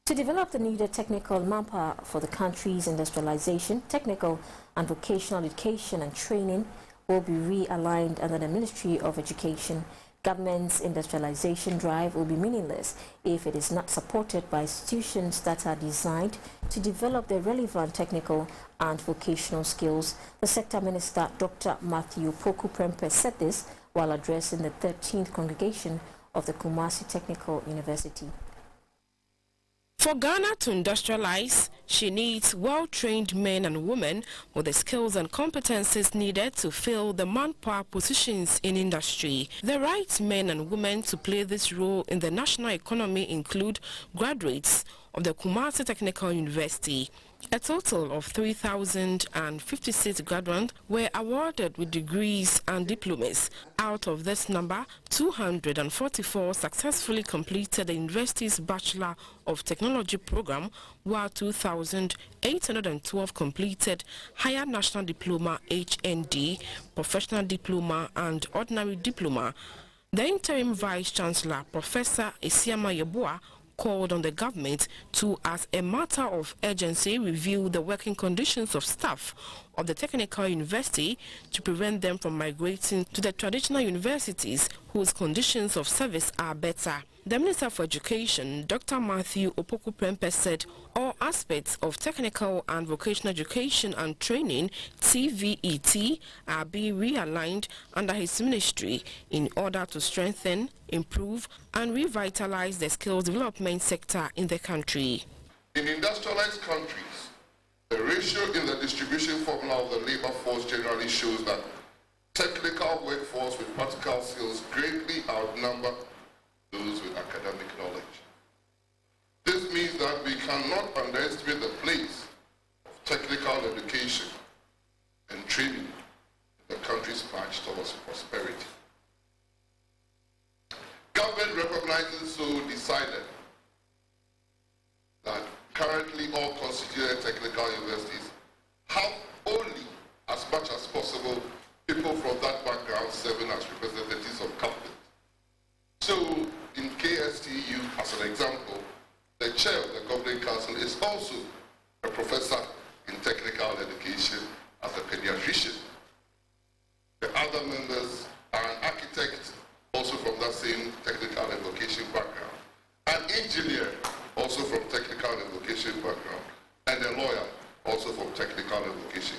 To develop the needed technical manpower for the country's industrialization, technical and vocational education and training will be realigned under the Ministry of Education. Government's industrialization drive will be meaningless if it is not supported by institutions that are designed to develop the relevant technical and vocational skills. The Sector Minister, Dr. Opoku Prempeh, said this while addressing the 13th congregation of the Kumasi Technical University. For Ghana to industrialize, she needs well-trained men and women with the skills and competencies needed to fill the manpower positions in industry. The right men and women to play this role in the national economy include graduates of the Kumasi Technical University. A total of 3,056 graduates were awarded with degrees and diplomas. Out of this number, 244 successfully completed the university's Bachelor of Technology program, while 2,812 completed Higher National Diploma (HND), Professional Diploma and Ordinary Diploma. The interim Vice-Chancellor, Professor Isiama Yeboah, called on the government to, as a matter of urgency, review the working conditions of staff of the Technical University to prevent them from migrating to the traditional universities whose conditions of service are better. The Minister for Education, Dr. Opoku Prempeh, said all aspects of technical and vocational education and training, TVET, are being realigned under his ministry in order to strengthen, improve and revitalize the skills development sector in the country. In industrialized countries, the ratio in the distribution formula of the labor force generally shows that technical workforce with practical skills greatly outnumber those with academic knowledge. This means that we cannot underestimate the place of technical education and training in the country's march towards prosperity. Government recognizing so decided that currently all constituted technical universities have only, as much as possible, people from that background serving as representatives of companies. So, in KSTU, as an example, the chair of the governing council is also a professor in technical education as a pediatrician. The other members are an architect, also from that same technical and vocation background, an engineer, also from technical and vocation background, and a lawyer, also from technical and vocation